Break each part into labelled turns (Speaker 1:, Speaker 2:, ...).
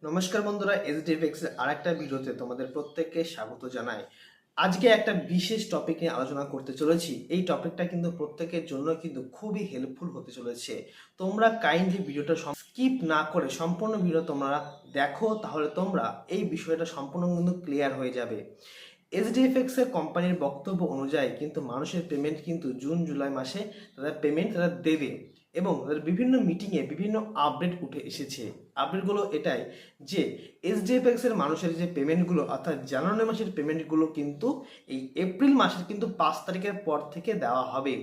Speaker 1: নমস্কার বন্ধুরা, এসডিএফএক্স এর আরেকটা ভিডিওতে তোমাদের প্রত্যেককে স্বাগত জানাই। আজকে একটা বিশেষ টপিক নিয়ে আলোচনা করতে চলেছি। এই টপিকটা কিন্তু প্রত্যেকের জন্য কিন্তু খুবই হেল্পফুল হতে চলেছে। তোমরা কাইন্ডলি ভিডিওটা স্কিপ না করে সম্পূর্ণ ভিডিও তোমরা দেখো, তাহলে তোমরা এই বিষয়টা সম্পূর্ণ কিন্তু ক্লিয়ার হয়ে যাবে। এসডিএফএক্স এর কোম্পানির বক্তব্য অনুযায়ী কিন্তু মানুষের পেমেন্ট কিন্তু জুন জুলাই মাসে তাদের পেমেন্ট তারা দেবে এবং তাদের বিভিন্ন মিটিংয়ে বিভিন্ন আপডেট উঠে এসেছে। আপডেটগুলো এটাই যে এসডিএফএক্স এর মানুষের যে পেমেন্টগুলো অর্থাৎ জানুয়ারি মাসের পেমেন্টগুলো কিন্তু এই এপ্রিল মাসের কিন্তু 5 তারিখের পর থেকে দেওয়া হবে।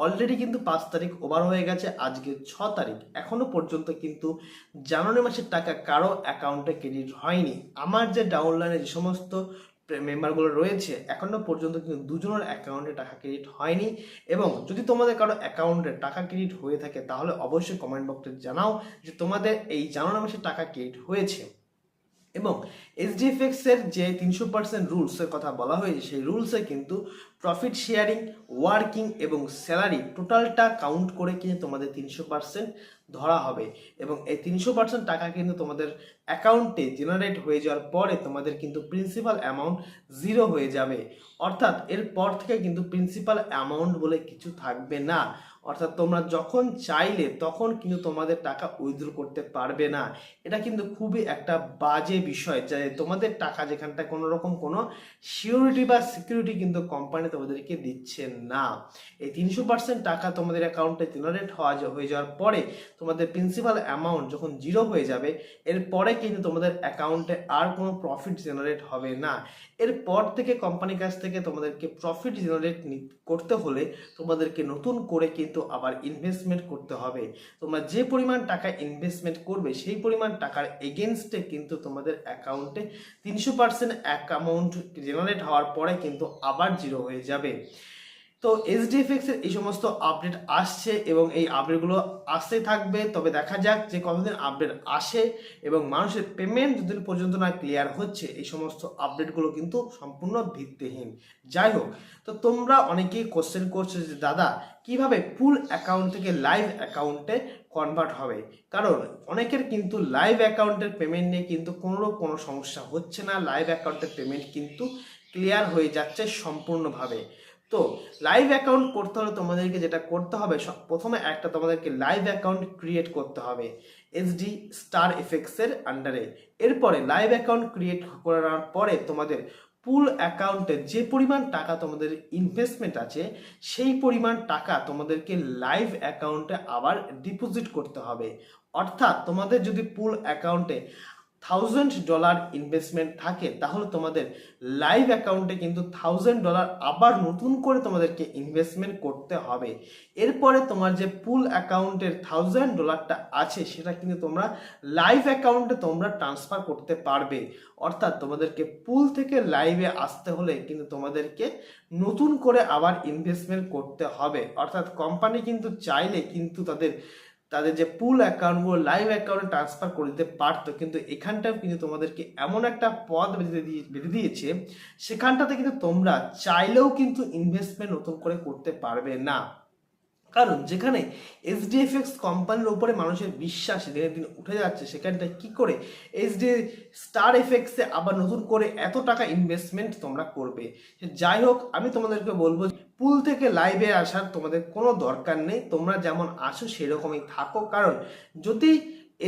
Speaker 1: অলরেডি কিন্তু 5 তারিখ ওভার হয়ে গেছে, আজকে 6 তারিখ, এখনো পর্যন্ত কিন্তু জানুয়ারি মাসের টাকা কারো অ্যাকাউন্টে ক্রেডিট হয়নি। আমার যে ডাউনলাইনে যে সমস্ত মেম্বারগুলো রয়েছে এখনো পর্যন্ত কিন্তু দুজনের অ্যাকাউন্টে টাকা ক্রেডিট হয়নি। এবং যদি তোমাদের কারো অ্যাকাউন্টে টাকা ক্রেডিট হয়ে থাকে তাহলে অবশ্যই কমেন্ট বক্সে জানাও যে তোমাদের এই জানুয়ারি মাসে টাকা ক্রেডিট হয়েছে। এবং এসডিএফএক্স এর যে 300% রুলসের কথা বলা হয়েছে সেই রুলসে কিন্তু প্রফিট শেয়ারিং, ওয়ার্কিং এবং স্যালারি টোটালটা কাউন্ট করে কিন্তু তোমাদের 300% ধরা হবে। এবং এই 300% টাকা কিন্তু তোমাদের অ্যাকাউন্টে জেনারেট হয়ে যাওয়ার পরে তোমাদের কিন্তু প্রিন্সিপাল অ্যামাউন্ট জিরো হয়ে যাবে। অর্থাৎ এরপর থেকে কিন্তু প্রিন্সিপাল অ্যামাউন্ট বলে কিছু থাকবে না। অর্থাৎ তোমরা যখন চাইলে তখন কিন্তু তোমাদের টাকা উইথড্র করতে পারবে না। এটা কিন্তু খুবই একটা বাজে বিষয় যে তোমাদের টাকা যেখানটা কোনো রকম কোনো সিকিউরিটি বা সিকিউরিটি কিন্তু কোম্পানি তোমাদেরকে দিচ্ছে না। এই 300% টাকা তোমাদের অ্যাকাউন্টে জেনারেট হয়ে যাওয়ার পরে তোমাদের প্রিন্সিপাল অ্যামাউন্ট যখন জিরো হয়ে যাবে এরপরে কিন্তু তোমাদের অ্যাকাউন্টে আর কোনো প্রফিট জেনারেট হবে না। এরপর থেকে কোম্পানির কাছ থেকে তোমাদেরকে প্রফিট জেনারেট করতে হলে তোমাদেরকে নতুন করে কিন্তু আবার ইনভেস্টমেন্ট করতে হবে। তোমরা যে পরিমাণ টাকা ইনভেস্টমেন্ট করবে সেই পরিমাণ টাকার এগেনস্টে কিন্তু তোমাদের অ্যাকাউন্টে 300% অ্যামাউন্ট জেনারেট হওয়ার পরে কিন্তু আবার জিরো হয়ে যাবে। তো এসডিএফএক্স এর এই সমস্ত আপডেট আসছে এবং এই আপডেটগুলো আসতে থাকবে। তবে দেখা যাক যে কতদিন আপডেট আসে এবং মানুষের পেমেন্ট যতদিন পর্যন্ত না ক্লিয়ার হচ্ছে এই সমস্ত আপডেটগুলো কিন্তু সম্পূর্ণ ভিত্তিহীন। যাই হোক, তো তোমরা অনেকেই কোশ্চেন করছো যে দাদা কিভাবে ফুল অ্যাকাউন্ট থেকে লাইভ অ্যাকাউন্টে কনভার্ট হবে। কারণ অনেকের কিন্তু লাইভ অ্যাকাউন্টের পেমেন্ট নিয়ে কিন্তু কোনো সমস্যা হচ্ছে না, লাইভ অ্যাকাউন্টের পেমেন্ট কিন্তু ক্লিয়ার হয়ে যাচ্ছে সম্পূর্ণভাবে। তো লাইভ অ্যাকাউন্ট করতে হলে তোমাদেরকে যেটা করতে হবে, প্রথমে একটা তোমাদেরকে লাইভ অ্যাকাউন্ট ক্রিয়েট করতে হবে এসডি স্টার এফএক্স এর আন্ডারে। এরপরে লাইভ অ্যাকাউন্ট ক্রিয়েট করার পরে তোমাদের পুল অ্যাকাউন্টে যে পরিমাণ টাকা তোমাদের ইনভেস্টমেন্ট আছে সেই পরিমাণ টাকা তোমাদেরকে লাইভ অ্যাকাউন্টে আবার ডিপোজিট করতে হবে। অর্থাৎ তোমাদের যদি পুল অ্যাকাউন্টে $1000 ইনভেস্টমেন্ট থাকে তাহলে তোমাদের লাইভ অ্যাকাউন্টে কিন্তু $1000 আবার নতুন করে তোমাদেরকে ইনভেস্টমেন্ট করতে হবে। এরপরে তোমার যে পুল অ্যাকাউন্টের $1000টা আছে সেটা কিন্তু তোমরা লাইভ অ্যাকাউন্টে তোমরা ট্রান্সফার করতে পারবে। অর্থাৎ তোমাদেরকে পুল থেকে লাইভে আসতে হলে কিন্তু তোমাদেরকে নতুন করে আবার ইনভেস্টমেন্ট করতে হবে। অর্থাৎ কোম্পানি কিন্তু চাইলে কিন্তু তাদের যে পুল অ্যাকাউন্টগুলো লাইভ অ্যাকাউন্টে ট্রান্সফার করে দিতে পারতো, কিন্তু এখানটাও কিন্তু তোমাদেরকে এমন একটা পদ বেঁধে দিয়েছে সেখানটাতে কিন্তু তোমরা চাইলেও কিন্তু ইনভেস্টমেন্ট নতুন করে করতে পারবে না। কারণ যেখানে এসডিএফএক্স কোম্পানির উপরে মানুষের বিশ্বাস দিনে দিন উঠে যাচ্ছে সেখানটায় কি করে এসডি স্টার এফএক্সে আবার নতুন করে এত টাকা ইনভেস্টমেন্ট তোমরা করবে। যাই হোক, আমি তোমাদেরকে বলবো পুল থেকে লাইভে আসার তোমাদের কোনো দরকার নেই, তোমরা যেমন আসো সেরকমই থাকো। কারণ যদি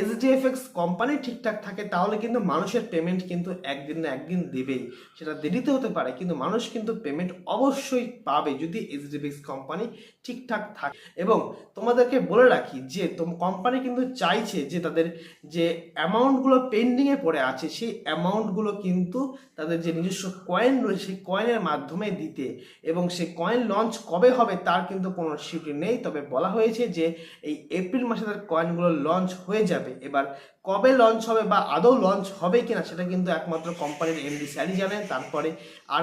Speaker 1: এসডিএফএক্স কোম্পানি ঠিকঠাক থাকে তাহলে কিন্তু মানুষের পেমেন্ট কিন্তু একদিন না একদিন দেবেই। সেটা দেরিতে হতে পারে কিন্তু মানুষ কিন্তু পেমেন্ট অবশ্যই পাবে যদি এসডিএফএক্স কোম্পানি ঠিকঠাক থাকে। এবং তোমাদেরকে বলে রাখি যে কোম্পানি কিন্তু চাইছে যে তাদের যে অ্যামাউন্টগুলো পেন্ডিংয়ে পড়ে আছে সেই অ্যামাউন্টগুলো কিন্তু তাদের যে নিজস্ব কয়েন রয়েছে সেই কয়েনের মাধ্যমে দিতে। এবং সেই কয়েন লঞ্চ কবে হবে তার কিন্তু কোনো সিউরিটি নেই, তবে বলা হয়েছে যে এই এপ্রিল মাসে তার কয়েনগুলো লঞ্চ হয়ে যাবে। এবার কবে লঞ্চ হবে বা আদৌ লঞ্চ হবে কিনা সেটা কিন্তু একমাত্র কোম্পানির এমডি স্যারই জানেন, তারপরে আর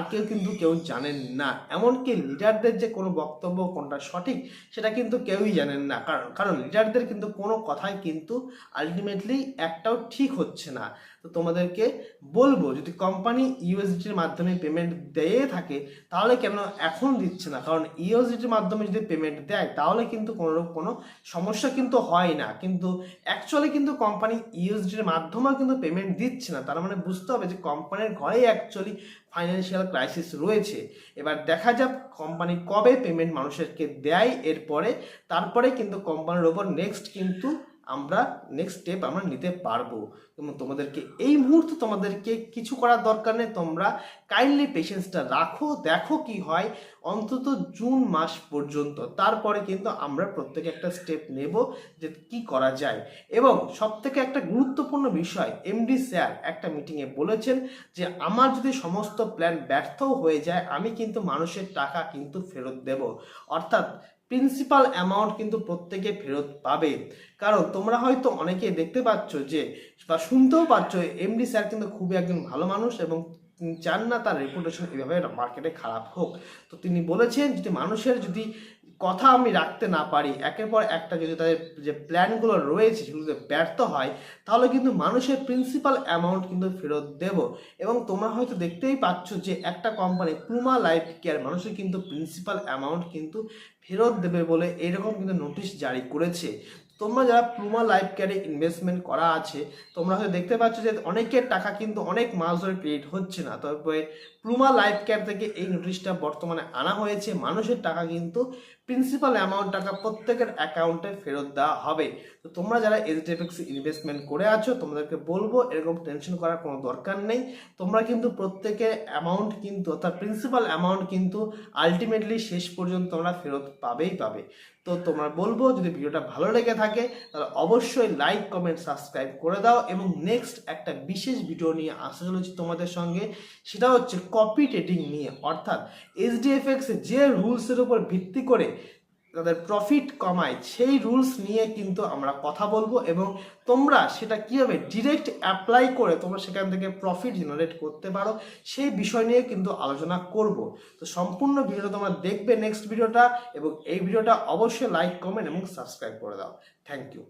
Speaker 1: কেউ জানেন না। এমনকি লিডারদের যে কোনো বক্তব্য কোনটা সঠিক সেটা কিন্তু কেউই জানেন না। কারণ লিডারদের কিন্তু কোনো কথাই কিন্তু আলটিমেটলি একটাও ঠিক হচ্ছে না। তো তোমাদেরকে বলবো যদি কোম্পানি ইউএসডিটির মাধ্যমে পেমেন্ট দিয়ে থাকে তাহলে কেন এখন দিচ্ছে না। কারণ ইউএসডিটির মাধ্যমে যদি পেমেন্ট দেয় তাহলে কিন্তু কোনো সমস্যা কিন্তু হয় না, কিন্তু অ্যাকচুয়ালি কিন্তু কোম্পানি ইউএসডির মাধ্যমেও কিন্তু পেমেন্ট দিচ্ছে না, তার মানে বুঝতে হবে যে কোম্পানির ঘরেই অ্যাকচুয়ালি ফাইন্যান্সিয়াল ক্রাইসিস রয়েছে। এবার দেখা যাক কোম্পানি কবে পেমেন্ট মানুষেরকে দেয়, তারপরে কিন্তু কোম্পানির ওপর নেক্সট স্টেপ আমরা নিতে পারবো। এবং তোমাদেরকে এই মুহূর্তে তোমাদেরকে কিছু করার দরকার নেই, তোমরা কাইন্ডলি পেশেন্সটা রাখো, দেখো কি হয় অন্তত জুন মাস পর্যন্ত। তারপরে কিন্তু আমরা প্রত্যেকে একটা স্টেপ নেব যে কি করা যায়। এবং সব থেকে একটা গুরুত্বপূর্ণ বিষয়, এমডি স্যার একটা মিটিংয়ে বলেছেন যে আমার যদি সমস্ত প্ল্যান ব্যর্থও হয়ে যায় আমি কিন্তু মানুষের টাকা কিন্তু ফেরত দেব, অর্থাৎ প্রিন্সিপাল অ্যামাউন্ট কিন্তু প্রত্যেকে ফেরত পাবে। কারণ তোমরা হয়তো অনেকে দেখতে পাচ্ছ যে বা শুনতেও পাচ্ছ এমডি স্যার কিন্তু খুবই একজন ভালো মানুষ এবং তিনি চান না তার রেপুটেশন এভাবে মার্কেটে খারাপ হোক। তো তিনি বলেছেন যদি মানুষের যদি কথা আমি রাখতে না পারি, একের পর একটা যদি তাদের যে প্ল্যানগুলো রয়েছে সেগুলো যদি ব্যর্থ হয় তাহলে কিন্তু মানুষের প্রিন্সিপাল অ্যামাউন্ট কিন্তু ফেরত দেব। এবং তোমরা হয়তো দেখতেই পাচ্ছ যে একটা কোম্পানি পুমা লাইফ কেয়ার মানুষের কিন্তু প্রিন্সিপাল অ্যামাউন্ট কিন্তু ফেরত দেবে বলে এরকম কিন্তু নোটিশ জারি করেছে। তোমরা যারা পুমা লাইফ কেয়ারে ইনভেস্টমেন্ট করা আছে তোমরা হয়তো দেখতে পাচ্ছ যে অনেকের টাকা কিন্তু অনেক মাস ধরে ক্রেডিট হচ্ছে না, তবে পুমা লাইফ কেয়ার থেকে এই নোটিশটা বর্তমানে আনা হয়েছে, মানুষের টাকা কিন্তু প্রিন্সিপাল অ্যামাউন্ট টাকা প্রত্যেকের অ্যাকাউন্টে ফেরত দেওয়া হবে। তো তোমরা যারা এইচডিএফসি ইনভেস্টমেন্ট করে আছো তোমাদেরকে বলবো এরকম টেনশন করার কোনো দরকার নেই, তোমরা কিন্তু প্রত্যেকের অ্যামাউন্ট কিন্তু অর্থাৎ প্রিন্সিপাল অ্যামাউন্ট কিন্তু আলটিমেটলি শেষ পর্যন্ত তোমরা ফেরত পাবে। তো তোমরা বলবো যদি ভিডিওটা ভালো লেগে থাকে তাহলে অবশ্যই লাইক কমেন্ট সাবস্ক্রাইব করে দাও। এবং নেক্সট একটা বিশেষ ভিডিও নিয়ে আসা চলেছি তোমাদের সঙ্গে, সেটা হচ্ছে কপি ট্রেডিং নিয়ে, অর্থাৎ এইচডিএফএক্স যে রুলসের উপর ভিত্তি করে তাদের প্রফিট কমায় সেই রুলস নিয়ে কিন্তু আমরা কথা বলবো এবং তোমরা সেটা কীভাবে ডিরেক্ট অ্যাপ্লাই করে তোমরা সেখান থেকে প্রফিট জেনারেট করতে পারো সেই বিষয় নিয়ে কিন্তু আলোচনা করব। তো সম্পূর্ণ ভিডিওটা তোমরা দেখবে নেক্সট ভিডিওটা, এবং এই ভিডিওটা অবশ্যই লাইক কমেন্ট এবং সাবস্ক্রাইব করে দাও। Thank you.